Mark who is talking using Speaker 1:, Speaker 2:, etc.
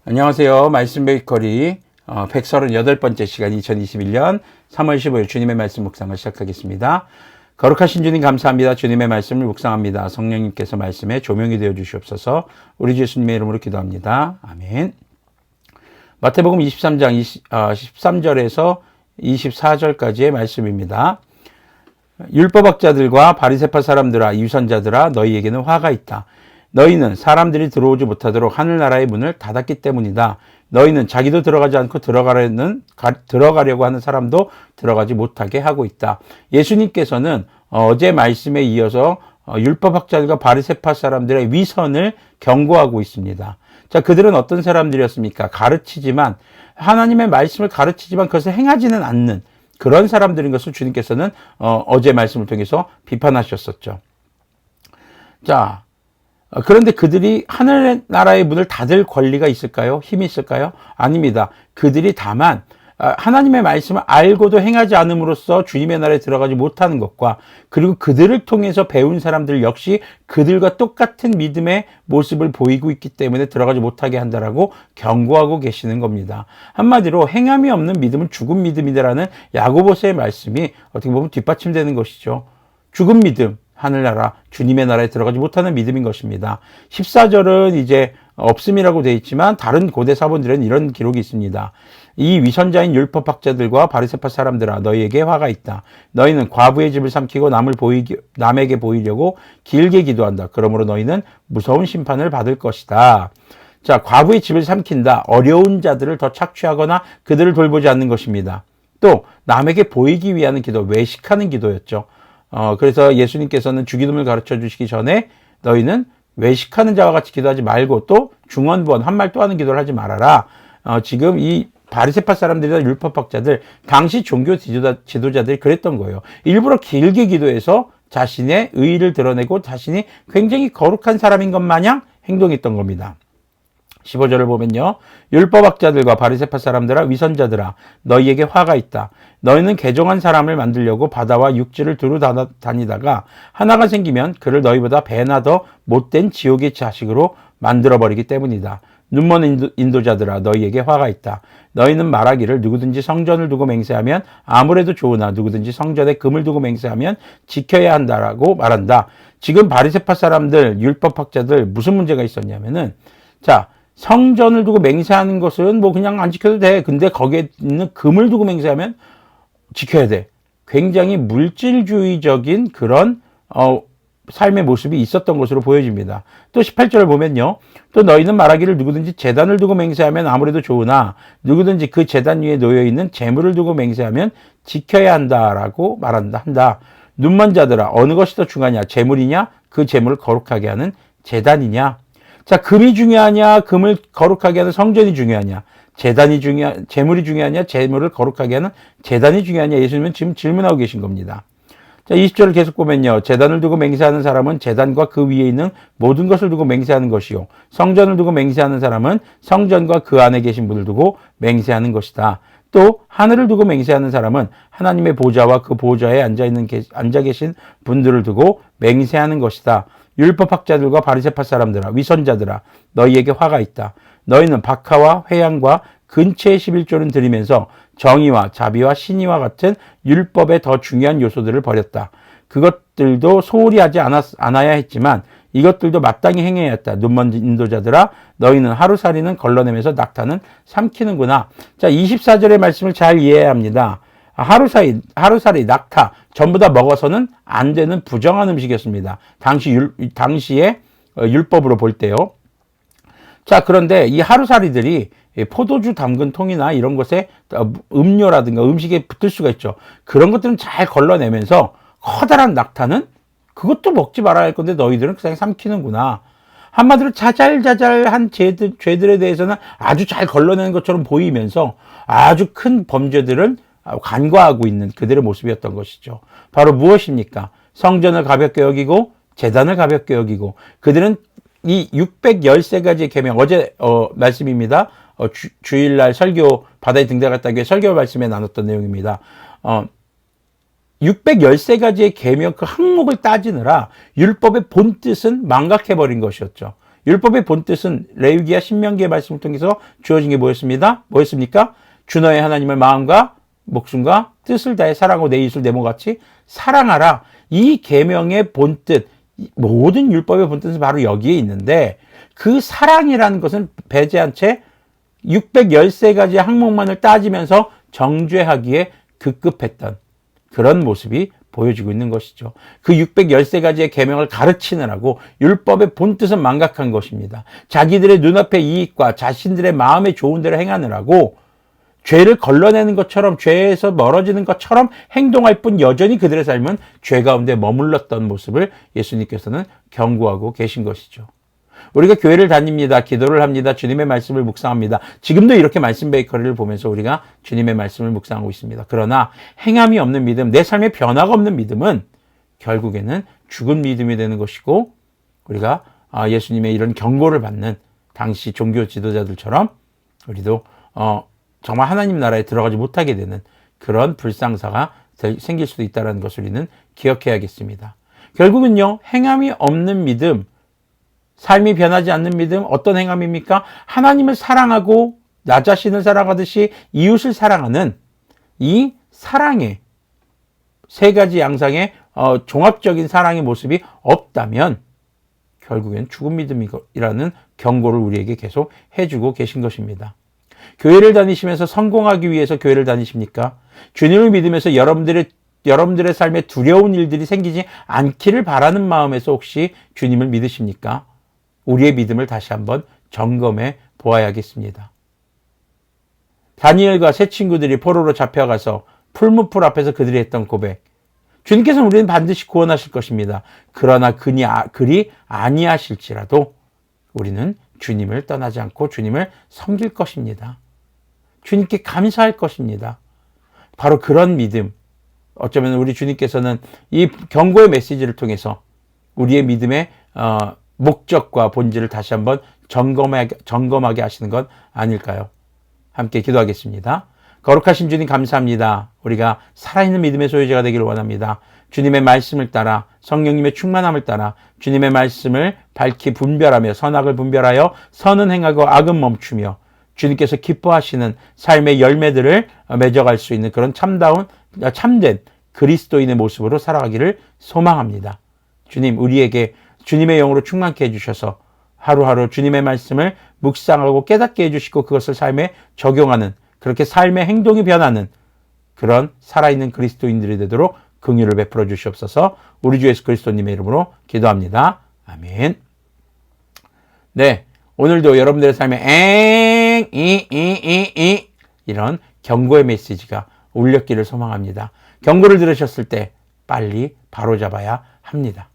Speaker 1: 안녕하세요. 말씀 베이커리 138번째 시간 2021년 3월 15일 주님의 말씀 묵상을 시작하겠습니다. 거룩하신 주님 감사합니다. 주님의 말씀을 묵상합니다. 성령님께서 말씀에 조명이 되어 주시옵소서. 우리 주 예수님의 이름으로 기도합니다. 아멘. 마태복음 23장 13절에서 24절까지의 말씀입니다. 율법학자들과 바리새파 사람들아 유선자들아 너희에게는 화가 있다. 너희는 사람들이 들어오지 못하도록 하늘나라의 문을 닫았기 때문이다. 너희는 자기도 들어가지 않고 들어가려고 하는 사람도 들어가지 못하게 하고 있다. 예수님께서는 어제 말씀에 이어서 율법학자들과 바리새파 사람들의 위선을 경고하고 있습니다. 자, 그들은 어떤 사람들이었습니까? 가르치지만 하나님의 말씀을 가르치지만 그것을 행하지는 않는 그런 사람들인 것을 주님께서는 어제 말씀을 통해서 비판하셨었죠. 자, 그런데 그들이 하늘나라의 문을 닫을 권리가 있을까요? 힘이 있을까요? 아닙니다. 그들이 다만 하나님의 말씀을 알고도 행하지 않음으로써 주님의 나라에 들어가지 못하는 것과 그리고 그들을 통해서 배운 사람들 역시 그들과 똑같은 믿음의 모습을 보이고 있기 때문에 들어가지 못하게 한다라고 경고하고 계시는 겁니다. 한마디로 행함이 없는 믿음은 죽은 믿음이다라는 야고보서의 말씀이 어떻게 보면 뒷받침되는 것이죠. 죽은 믿음. 하늘나라, 주님의 나라에 들어가지 못하는 믿음인 것입니다. 14절은 이제 없음이라고 되어 있지만 다른 고대 사본들은 이런 기록이 있습니다. 이 위선자인 율법학자들과 바리새파 사람들아 너희에게 화가 있다. 너희는 과부의 집을 삼키고 남에게 보이려고 길게 기도한다. 그러므로 너희는 무서운 심판을 받을 것이다. 자, 과부의 집을 삼킨다. 어려운 자들을 더 착취하거나 그들을 돌보지 않는 것입니다. 또 남에게 보이기 위한 기도, 외식하는 기도였죠. 그래서 예수님께서는 주기도문을 가르쳐 주시기 전에 너희는 외식하는 자와 같이 기도하지 말고 또 중언부언 한 말 또 하는 기도를 하지 말아라. 지금 이 바리새파 사람들이나 율법학자들 당시 종교 지도자들이 그랬던 거예요. 일부러 길게 기도해서 자신의 의의를 드러내고 자신이 굉장히 거룩한 사람인 것 마냥 행동했던 겁니다. 15절을 보면요. 율법학자들과 바리새파 사람들아 위선자들아 너희에게 화가 있다. 너희는 개종한 사람을 만들려고 바다와 육지를 두루 다니다가 하나가 생기면 그를 너희보다 배나 더 못된 지옥의 자식으로 만들어버리기 때문이다. 눈먼 인도자들아 너희에게 화가 있다. 너희는 말하기를 누구든지 성전을 두고 맹세하면 아무래도 좋으나 누구든지 성전에 금을 두고 맹세하면 지켜야 한다라고 말한다. 지금 바리새파 사람들 율법학자들 무슨 문제가 있었냐면은 자 성전을 두고 맹세하는 것은 뭐 그냥 안 지켜도 돼. 근데 거기에 있는 금을 두고 맹세하면 지켜야 돼. 굉장히 물질주의적인 그런 삶의 모습이 있었던 것으로 보여집니다. 또 18절을 보면요. 또 너희는 말하기를 누구든지 제단을 두고 맹세하면 아무래도 좋으나 누구든지 그 제단 위에 놓여있는 재물을 두고 맹세하면 지켜야 한다라고 한다. 눈먼 자들아 어느 것이 더 중하냐? 재물이냐? 그 재물을 거룩하게 하는 제단이냐? 자, 금이 중요하냐? 금을 거룩하게 하는 성전이 중요하냐? 재물이 중요하냐? 재물을 거룩하게 하는 제단이 중요하냐? 예수님은 지금 질문하고 계신 겁니다. 자, 20절을 계속 보면요. 제단을 두고 맹세하는 사람은 제단과 그 위에 있는 모든 것을 두고 맹세하는 것이요. 성전을 두고 맹세하는 사람은 성전과 그 안에 계신 분을 두고 맹세하는 것이다. 또 하늘을 두고 맹세하는 사람은 하나님의 보좌와 그 보좌에 앉아 계신 분들을 두고 맹세하는 것이다. 율법학자들과 바리새파 사람들아 위선자들아 너희에게 화가 있다. 너희는 박하와 회양과 근처의 11조는 드리면서 정의와 자비와 신의와 같은 율법의 더 중요한 요소들을 버렸다. 그것들도 소홀히 하지 않아야 했지만 이것들도 마땅히 행해야 했다. 눈먼 인도자들아 너희는 하루살이는 걸러내면서 낙타는 삼키는구나. 자, 24절의 말씀을 잘 이해해야 합니다. 하루살이, 낙타 전부 다 먹어서는 안 되는 부정한 음식이었습니다. 당시의 율법으로 볼 때요. 자, 그런데 이 하루살이들이 포도주 담근 통이나 이런 것에 음료라든가 음식에 붙을 수가 있죠. 그런 것들은 잘 걸러내면서 커다란 낙타는 그것도 먹지 말아야 할 건데 너희들은 그냥 삼키는구나. 한마디로 자잘자잘한 죄들에 대해서는 아주 잘 걸러내는 것처럼 보이면서 아주 큰 범죄들은 간과하고 있는 그들의 모습이었던 것이죠. 바로 무엇입니까? 성전을 가볍게 여기고 제단을 가볍게 여기고 그들은 이 613가지의 계명 어제 말씀입니다. 주일날 설교 바다에 등대갔다기 위해 설교 말씀에 나눴던 내용입니다. 613가지의 계명 그 항목을 따지느라 율법의 본뜻은 망각해버린 것이었죠. 율법의 본뜻은 레위기와 신명기의 말씀을 통해서 주어진 게 뭐였습니까? 주 너의 하나님을 마음과 목숨과 뜻을 다해 사랑하고 내 이웃을 내 몸같이 사랑하라. 이 계명의 본뜻, 모든 율법의 본뜻은 바로 여기에 있는데, 그 사랑이라는 것은 배제한 채 613가지의 항목만을 따지면서 정죄하기에 급급했던 그런 모습이 보여지고 있는 것이죠. 그 613가지의 계명을 가르치느라고 율법의 본뜻은 망각한 것입니다. 자기들의 눈앞의 이익과 자신들의 마음에 좋은 대로 행하느라고 죄를 걸러내는 것처럼, 죄에서 멀어지는 것처럼 행동할 뿐 여전히 그들의 삶은 죄 가운데 머물렀던 모습을 예수님께서는 경고하고 계신 것이죠. 우리가 교회를 다닙니다. 기도를 합니다. 주님의 말씀을 묵상합니다. 지금도 이렇게 말씀 베이커리를 보면서 우리가 주님의 말씀을 묵상하고 있습니다. 그러나 행함이 없는 믿음, 내 삶에 변화가 없는 믿음은 결국에는 죽은 믿음이 되는 것이고, 우리가 예수님의 이런 경고를 받는 당시 종교 지도자들처럼 우리도 정말 하나님 나라에 들어가지 못하게 되는 그런 불상사가 생길 수도 있다는 것을 우리는 기억해야겠습니다. 결국은요, 행함이 없는 믿음, 삶이 변하지 않는 믿음, 어떤 행함입니까? 하나님을 사랑하고 나 자신을 사랑하듯이 이웃을 사랑하는 이 사랑의 세 가지 양상의 종합적인 사랑의 모습이 없다면 결국엔 죽은 믿음이라는 경고를 우리에게 계속 해주고 계신 것입니다. 교회를 다니시면서 성공하기 위해서 교회를 다니십니까? 주님을 믿으면서 여러분들의 삶에 두려운 일들이 생기지 않기를 바라는 마음에서 혹시 주님을 믿으십니까? 우리의 믿음을 다시 한번 점검해 보아야겠습니다. 다니엘과 세 친구들이 포로로 잡혀가서 풀무풀 앞에서 그들이 했던 고백. 주님께서는 우리는 반드시 구원하실 것입니다. 그러나 그리 아니하실지라도 우리는 주님을 떠나지 않고 주님을 섬길 것입니다. 주님께 감사할 것입니다. 바로 그런 믿음. 어쩌면 우리 주님께서는 이 경고의 메시지를 통해서 우리의 믿음의 목적과 본질을 다시 한번 점검하게 하시는 것 아닐까요? 함께 기도하겠습니다. 거룩하신 주님 감사합니다. 우리가 살아있는 믿음의 소유자가 되기를 원합니다. 주님의 말씀을 따라, 성령님의 충만함을 따라 주님의 말씀을 밝히 분별하며 선악을 분별하여 선은 행하고 악은 멈추며 주님께서 기뻐하시는 삶의 열매들을 맺어갈 수 있는 그런 참된 그리스도인의 모습으로 살아가기를 소망합니다. 주님, 우리에게 주님의 영으로 충만케 해주셔서 하루하루 주님의 말씀을 묵상하고 깨닫게 해주시고 그것을 삶에 적용하는, 그렇게 삶의 행동이 변하는 그런 살아있는 그리스도인들이 되도록 긍휼을 베풀어 주시옵소서. 우리 주 예수 그리스도님의 이름으로 기도합니다. 아멘. 네, 오늘도 여러분들의 삶에 이런 경고의 메시지가 울렸기를 소망합니다. 경고를 들으셨을 때 빨리 바로잡아야 합니다.